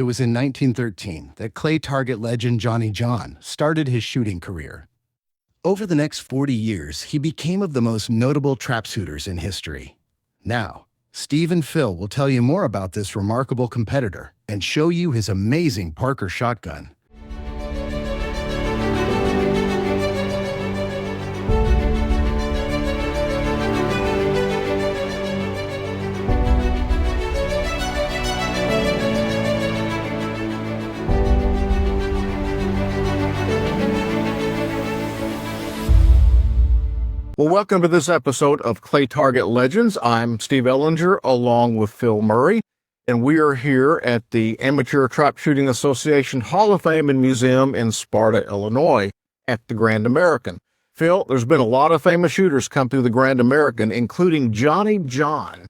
was in 1913 that clay target legend Johnny Jahn started his shooting career. Over the next 40 years, he became one of the most notable trap shooters in history. Now, Steve and Phil will tell you more about this remarkable competitor and show you his amazing Parker shotgun. Well, welcome to this episode of Clay Target Legends. I'm Steve Ellinger along with Phil Murray, and we are here at the Amateur Trap Shooting Association Hall of Fame and Museum in Sparta, Illinois at the Grand American. Phil, there's been a lot of famous shooters come through the Grand American, including Johnny Jahn.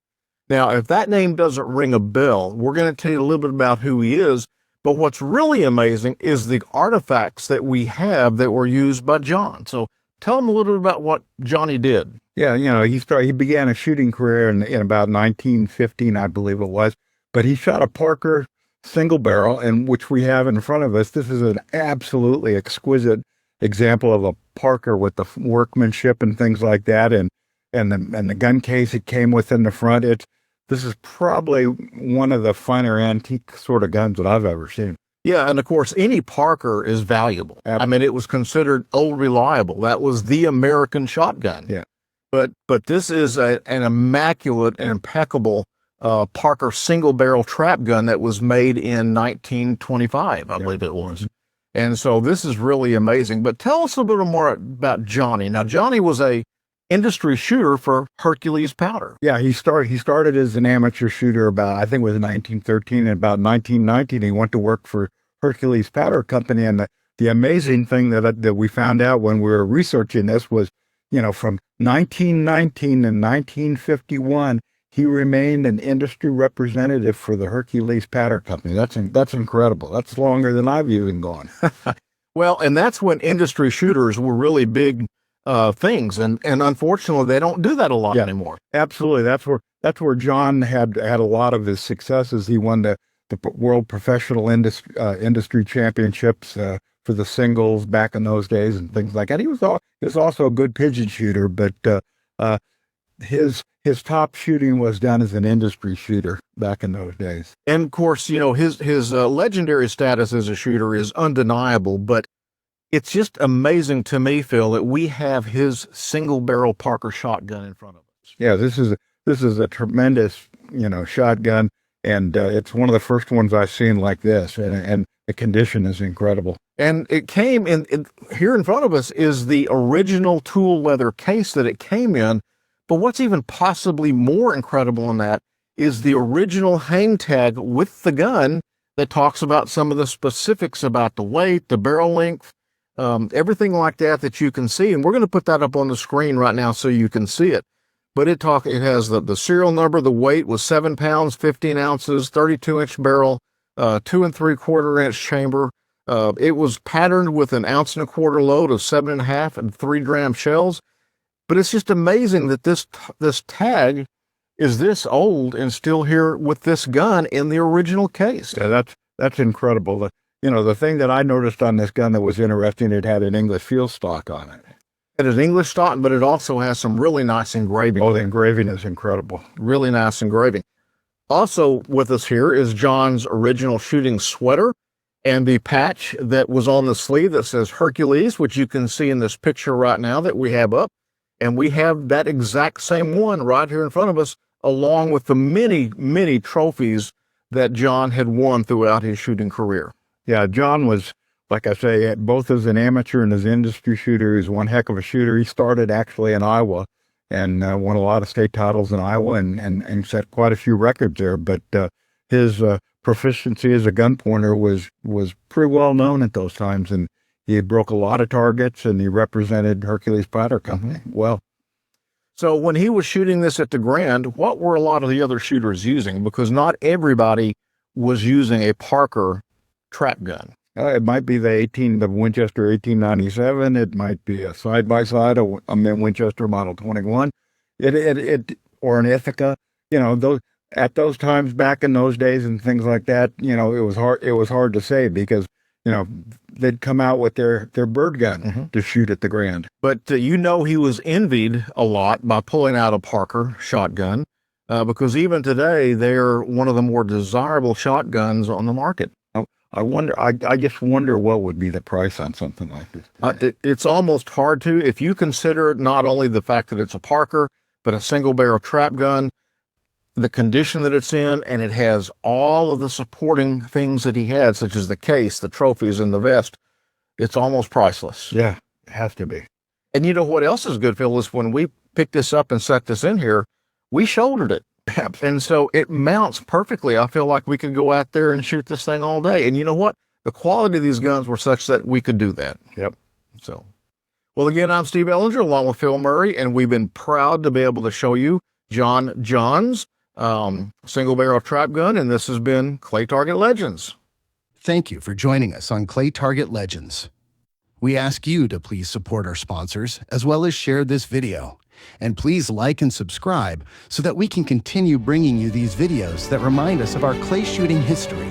Now, if that name doesn't ring a bell, we're going to tell you a little bit about who he is, but what's really amazing is the artifacts that we have that were used by John. So tell them a little bit about what Johnny did. Yeah, he began a shooting career in about 1915, I believe it was. But he shot a Parker single barrel, and which we have in front of us. This is an absolutely exquisite example of a Parker with the workmanship and things like that, and the gun case it came with in the front. This is probably one of the finer antique sort of guns that I've ever seen. Yeah, and of course, any Parker is valuable. I mean, it was considered old reliable. That was the American shotgun. Yeah. But this is an immaculate and impeccable Parker single-barrel trap gun that was made in 1925, I believe it was. And so this is really amazing. But tell us a little bit more about Johnny. Now, Johnny was a industry shooter for Hercules powder. Yeah, he started as an amateur shooter I think it was 1913, and about 1919 he went to work for Hercules Powder Company. And the amazing thing that we found out when we were researching this was, from 1919 and 1951, he remained an industry representative for the Hercules Powder Company. That's incredible. That's longer than I've even gone. Well, and that's when industry shooters were really big things, and unfortunately they don't do that a lot anymore. Absolutely, that's where John had a lot of his successes. He won the World Professional Industry Championships for the singles back in those days and things like that. He was also a good pigeon shooter, but his top shooting was done as an industry shooter back in those days. And of course, his legendary status as a shooter is undeniable, but it's just amazing to me, Phil, that we have his single-barrel Parker shotgun in front of us. Yeah, this is a tremendous, shotgun, and it's one of the first ones I've seen like this, and the condition is incredible. And it came in here in front of us is the original tool leather case that it came in. But what's even possibly more incredible than that is the original hang tag with the gun that talks about some of the specifics about the weight, the barrel length, everything like that you can see. And we're going to put that up on the screen right now so you can see it. But it has the serial number. The weight was 7 pounds, 15 ounces, 32-inch barrel, 2 3/4 inch chamber. It was patterned with an 1 1/4 ounce load of 7.5 and 3 gram shells. But it's just amazing that this tag is this old and still here with this gun in the original case. Yeah, that's incredible. The thing that I noticed on this gun that was interesting, it had an English field stock on it. It is English stock, but it also has some really nice engraving. Oh, the engraving is incredible. Really nice engraving. Also with us here is John's original shooting sweater and the patch that was on the sleeve that says Hercules, which you can see in this picture right now that we have up. And we have that exact same one right here in front of us, along with the many, many trophies that John had won throughout his shooting career. Yeah, John was, like I say, both as an amateur and as an industry shooter. He was one heck of a shooter. He started actually in Iowa and won a lot of state titles in Iowa and set quite a few records there. But his proficiency as a gun pointer was pretty well known at those times, and he broke a lot of targets, and he represented Hercules Powder Company well. So when he was shooting this at the Grand, what were a lot of the other shooters using? Because not everybody was using a Parker trap gun. It might be the Winchester 1897. It might be a side-by-side, a Winchester Model 21, or an Ithaca. at those times back in those days and things like that, you know, it was hard to say because, you know, they'd come out with their bird gun to shoot at the Grand. But you know, he was envied a lot by pulling out a Parker shotgun because even today they're one of the more desirable shotguns on the market. I wonder. I just wonder what would be the price on something like this. It's almost hard to, if you consider not only the fact that it's a Parker, but a single barrel trap gun, the condition that it's in, and it has all of the supporting things that he had, such as the case, the trophies, and the vest. It's almost priceless. Yeah, it has to be. And you know what else is good, Phil, is when we picked this up and set this in here, we shouldered it. And so it mounts perfectly. I feel like we could go out there and shoot this thing all day. And you know what? The quality of these guns were such that we could do that. Yep. So, well, again, I'm Steve Ellinger along with Phil Murray, and we've been proud to be able to show you Johnny Jahn's single barrel trap gun. And this has been Clay Target Legends. Thank you for joining us on Clay Target Legends. We ask you to please support our sponsors as well as share this video. And please like and subscribe so that we can continue bringing you these videos that remind us of our clay shooting history.